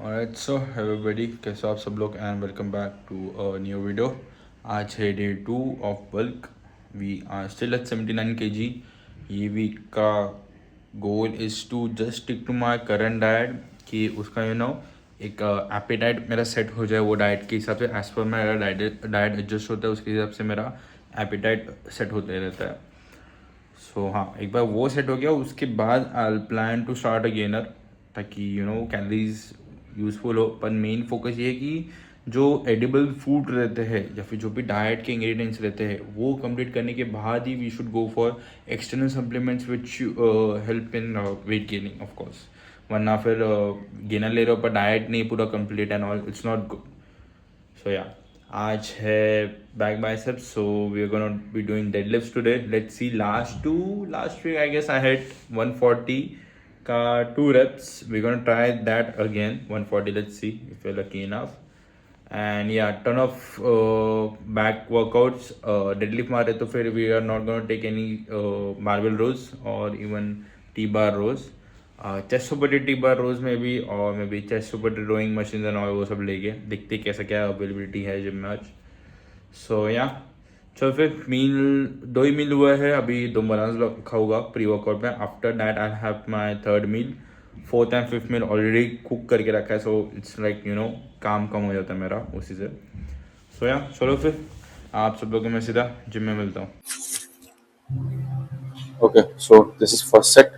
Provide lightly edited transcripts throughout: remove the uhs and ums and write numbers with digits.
Alright, so everybody, कैसे हो आप सब लोग and welcome back to a new video. आज है day 2 of bulk. We are still at 79 kg। ये वीक का goal is to just stick to my current diet कि उसका एक एपेटाइट मेरा सेट हो जाए। वो डाइट के हिसाब से एज पर मेरा डाइट एडजस्ट होता है, उसके हिसाब से मेरा एपेटाइट सेट होते रहता है। सो हाँ, एक बार वो सेट हो गया उसके बाद I plan to start a gainer, ताकि कैलोरीज यूज़फुल हो। पर मेन फोकस ये है कि जो एडिबल फूड रहते हैं या फिर जो भी डाइट के इंग्रेडिएंट्स रहते हैं वो कंप्लीट करने के बाद ही we should go for external supplements which help in weight gaining of course. वरना फिर गेनर ले रहे हो पर डाइट नहीं पूरा complete and all, it's not good. So yeah, आज है back biceps. So we're gonna be doing deadlifts today. Let's see last week I guess I had 140 ka 2 reps. We're gonna try that again 140. Let's see if we're lucky enough. And yeah, ton of back workouts. Deadlift मारे तो फिर we are not gonna take any barbell rows or even T-bar rows. Chest super T bar rows में भी और maybe chest super rowing machine and all वो सब लेके देखते कैसा क्या अवेलेबिलिटी है जिम में आज। सो या चलो फिर मील 2 ही मील हुआ है अभी। 2 बनाना रखा होगा प्री वर्कआउट में। After that I have my third meal. Fourth and fifth meal already cook करके रखा है। सो इट्स लाइक काम कम हो जाता है मेरा उसी से। सो या चलो फिर आप सब लोगों में सीधा जिम में मिलता हूँ। Okay, so this is first set.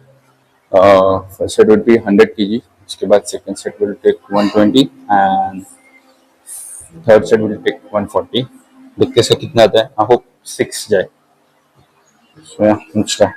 First set would be 100 kg. उसके बाद second set will take 120 and third set will take 140. देखते हैं इसका कितना आता है. I hope 6 जाए. So yeah, let's try.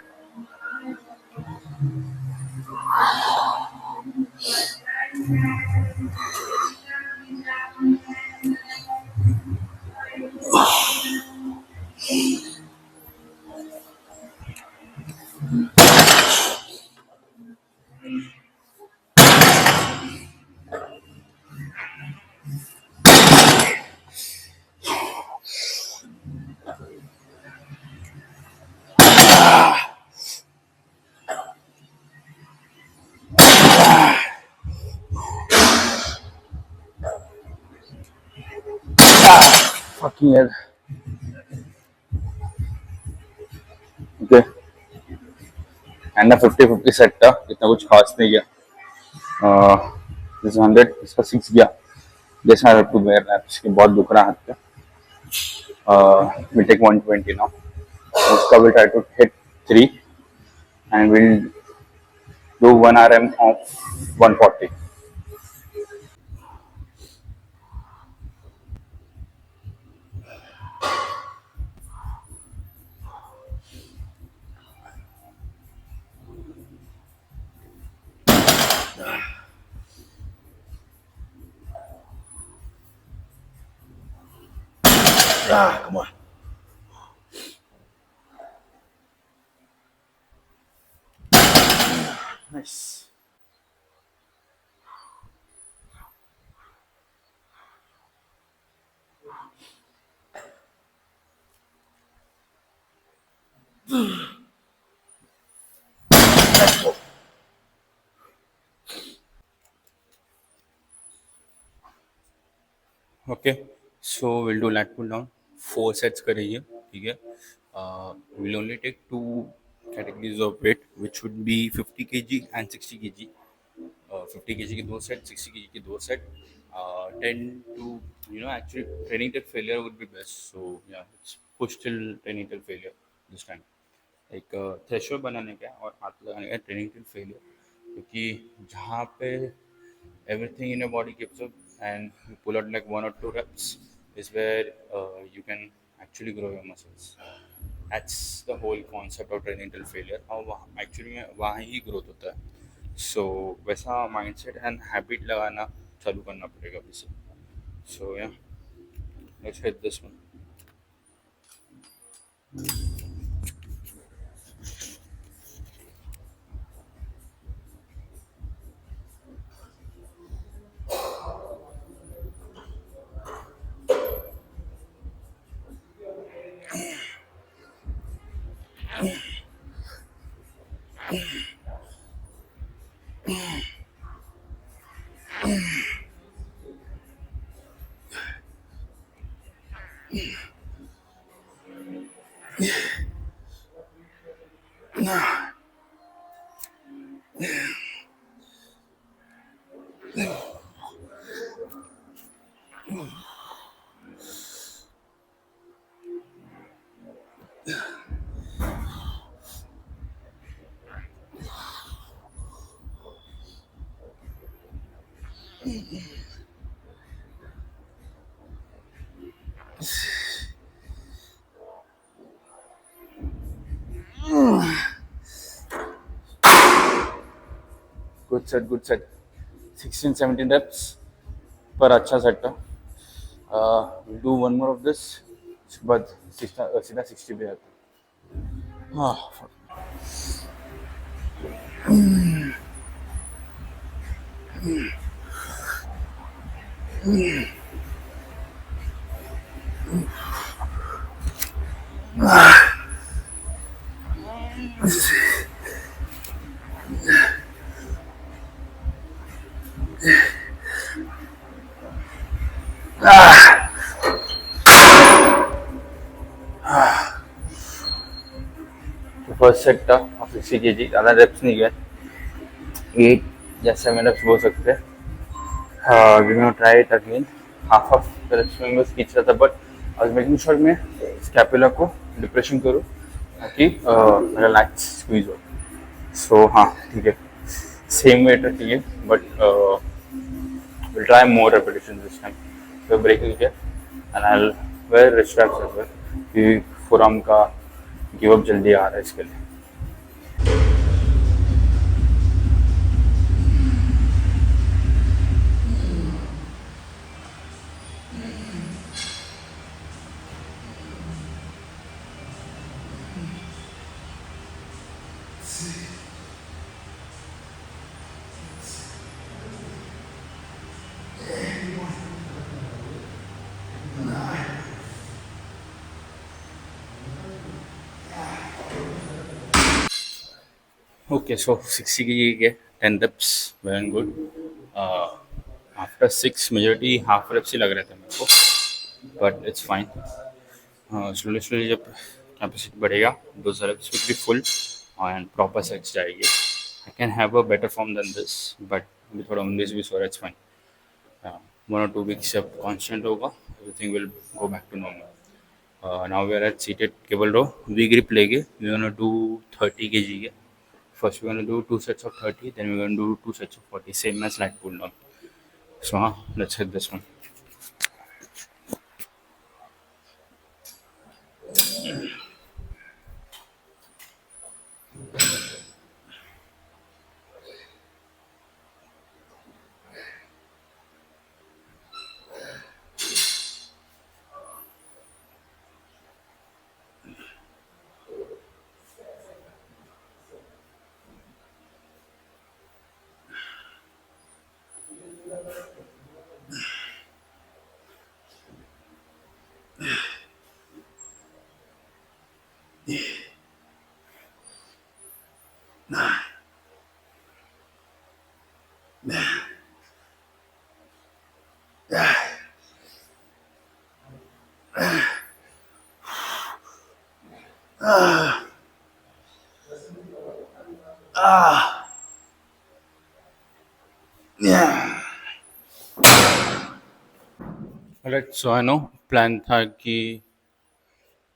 Fucking hell. Okay, and 50-50 set था. इतना कुछ खास नहीं गया. This 100 इसका 6 गया. Guess I have to wear laps. इसके बहुत दुख रहा हाथ पे. We'll take 120 now. उसका will try to hit 3 and we'll do 1 RM of 140. Come on. Nice. Okay, so will do lat pull down. 4 sets करेंगे, ठीक है. Will only take 2 categories of weight which would be 50 kg and 60 kg. 50 kg की 2 set, 60 kg की 2 set. 10 to actually training till failure would be best. So yeah, let's push till training till failure this time. एक threshold बनाने का और हाथ लगाने का training till failure, क्योंकि जहाँ पे everything in your body keeps up and you pull out like 1 or 2 reps is where you can actually grow your muscles. That's the whole concept of training till failure. और actually में वहाँ ही growth होता है. सो वैसा mindset and habit लगाना चालू करना पड़ेगा अभी से. सो या let's hit this one. Good set, good set. 16, 17 reps पर अच्छा सेट था. We'll do one more of this. उसके बाद सीधा 60 पे आता. हाँ. फर्स्ट सेट था ऑफ 60 kg. ज़्यादा रेप्स नहीं गए. 8 या 7 reps बोल सकते हैं. We're gonna try it again. Half of the reps में बस खींच रहा था, but I was making sure मैं स्कैपुला को डिप्रेशन करूँ ताकि मेरा लैट्स स्क्वीज हो. सो हाँ ठीक है, सेम वेट रखिए, but will try more repetition this time. तो ब्रेक लीजिए and I will wear wrist straps as well, क्योंकि फोरआर्म का गिव अप जल्दी आ रहा है इसके लिए. Okay, so 60 kg के 10 reps, well and good. After 6 majority half reps ही लग रहे थे मेरे को, but it's fine. Slowly slowly जब कैपेसिटी बढ़ेगा, those reps will be full and proper sets जाएगी. I can have a better form than this, but अभी थोड़ा 19-20 हो रहा है, it's fine. 1 or 2 weeks जब constant होगा, everything will go back to normal. Now we are at seated cable row. V grip लेके we're gonna do 30 kg के. First, we're going to do 2 sets of 30, then we're going to do 2 sets of 40, same as lat pull down. So, let's hit this one. Alright, so I know plan था कि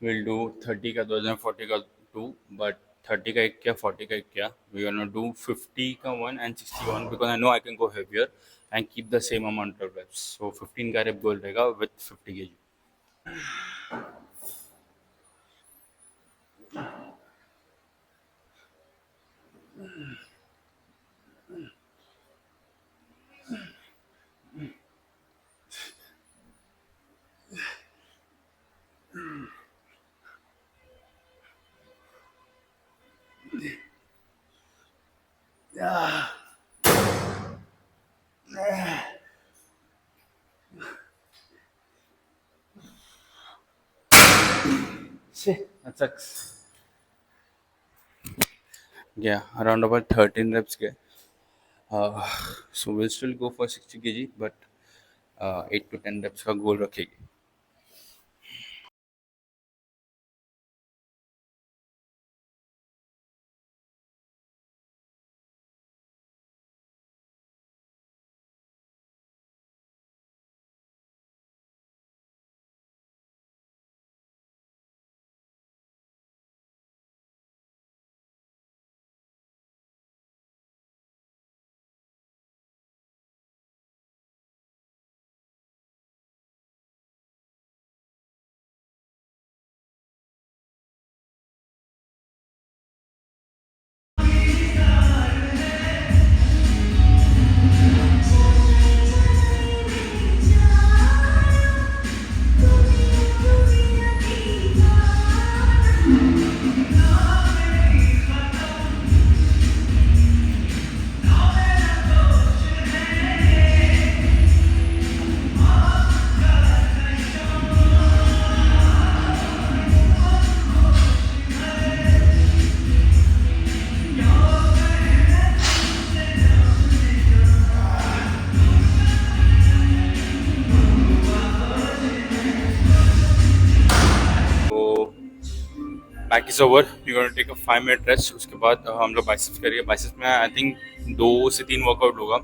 we'll do 30 का 2040 का 2, but 30 का एक किया, 40 का एक किया. We're gonna do 50 का 1 and 60 का 1 because I know I can go heavier and keep the same amount of reps. So 15 का rep goal रहेगा with 50 kg. Shit, that sucks. Yeah, around about 13 reps के. So we'll still go for 60 kg, but 8 to 10 reps का goal रखेगी. Back is over, you gonna take a 5 minute rest. उसके बाद हम लोग biceps करेंगे. Biceps में आई थिंक 2 से 3 वर्कआउट होगा.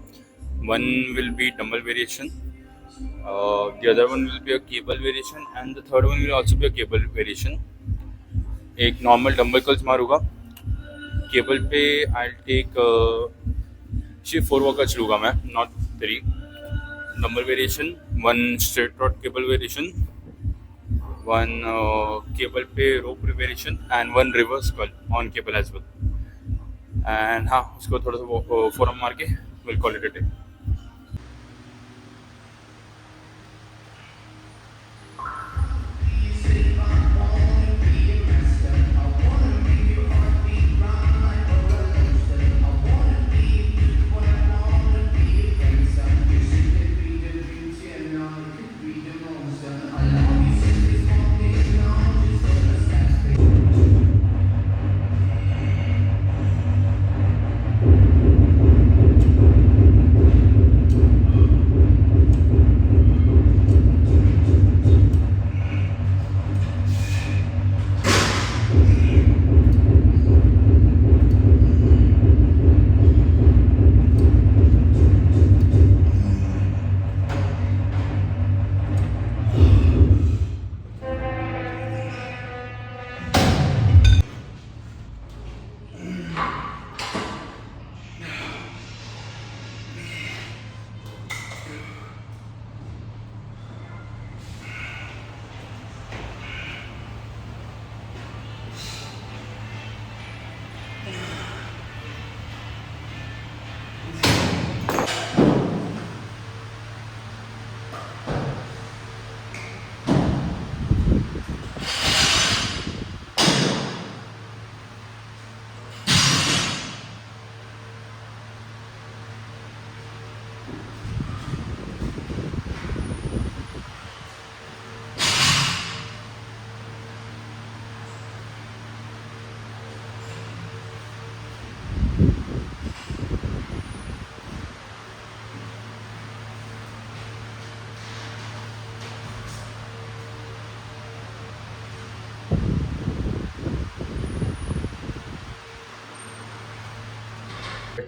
One will be dumbbell variation, the other one will be a cable variation, and the third one will also be a cable variation. एक normal dumbbell curls मारूंगा. Cable पे I take सिर्फ 4 workouts लूँगा मैं, not 3. Dumbbell variation, one straight rod cable variation, one cable पे rope variation and one reverse curl on cable as well. And हाँ, उसको थोड़ा सा फोरम मार के will call it a day.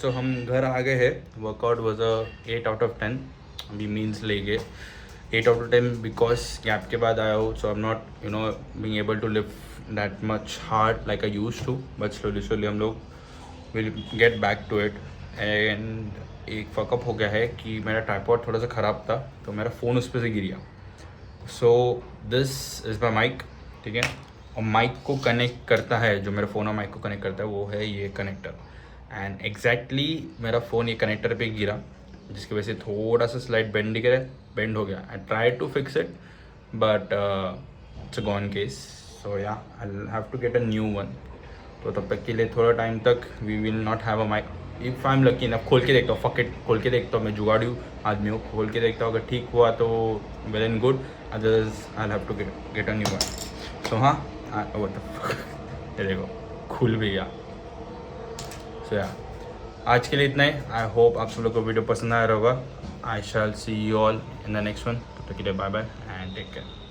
तो हम घर आ गए हैं. Workout was a 8 out of 10. अभी मीन्स ले गए 8 out of 10 बिकॉज गैप के बाद आया हूँ. So I am not being able to lift that much hard like I use to. But slowly हम लोग will get back to it. And एक फकअप हो गया है कि मेरा ट्राइपॉड थोड़ा सा ख़राब था, तो मेरा फ़ोन उस पर से गिर गया. So this is my mic, ठीक है. और माइक को कनेक्ट करता है, जो मेरा फ़ोन और माइक को कनेक्ट करता है वो है ये कनेक्टर. एंड एग्जैक्टली मेरा फ़ोन ये कनेक्टर पे गिरा, जिसकी वजह से थोड़ा सा स्लाइड बेंड हो गया. I try to fix it but it's a gone case. So yeah I have to get a new one. तो तब तक के लिए थोड़ा टाइम तक we will not have a mic. If I am lucky ना, खोल के देखता हूँ, फक खोल के देखता हूँ. मैं जुगाड़ी हूँ, आदमी हूँ, खोल के देखता हूँ. अगर ठीक हुआ तो well and good, others I have to get a new one. So हाँ, ये देखो खुल भी गया. सो या आज के लिए इतना ही. आई होप आप सब लोग को वीडियो पसंद आया होगा. I shall see you all in the next one. तब तक के लिए bye bye and take care.